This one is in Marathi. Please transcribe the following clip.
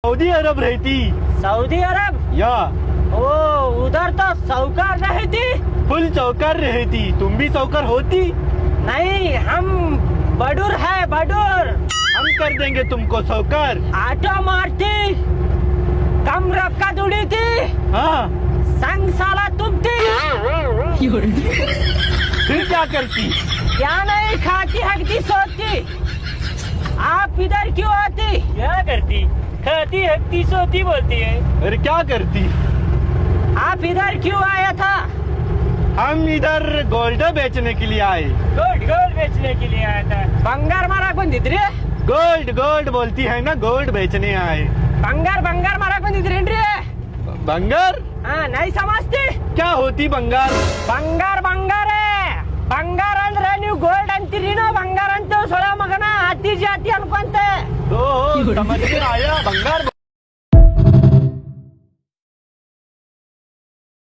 सऊदी अरब रहती। सऊदी अरब? या ओ उधर तो साहूकार रहती। फुल चौकार रहती। तुम भी चौकार होती। नहीं, हम बडूर है बडूर। हम कर देंगे तुमको साहूकार। आटो मारती, कम रक्का दुड़ी थी, हाँ, संग साला तुम थी। फिर क्या करती? क्या नहीं, खाती हकती सोती। आप इधर क्यों आती? क्या करती? खाती हकती सोती बोलती है। अरे क्या करती? आप इधर क्यों आया था? हम इधर गोल्ड बेचने के लिए आए। गोल्ड गोल्ड बेचने के लिए आया था। बंगार मारा कौन दिख रही है? गोल्ड गोल्ड बोलती है ना, गोल्ड बेचने आए। बंगार बंगार मारा कौन दिख रही है? बंगार? हाँ, नहीं समझती? क्या होती बंगार? ಬಂಗಾರ ಬಂಗಾರೆ ಬಂಗಾರ ಅಂದ್ರೆ ನೀವು ಗೋಲ್ಡ್ ಅಂತೀರಿನೋ ಬಂಗಾರ ಅಂತ ಸೊಳ ಮಗನ ಅತಿ ಜಾತಿ ಅನ್ಕೊಂತೆ. तो समझ में आया, बंगार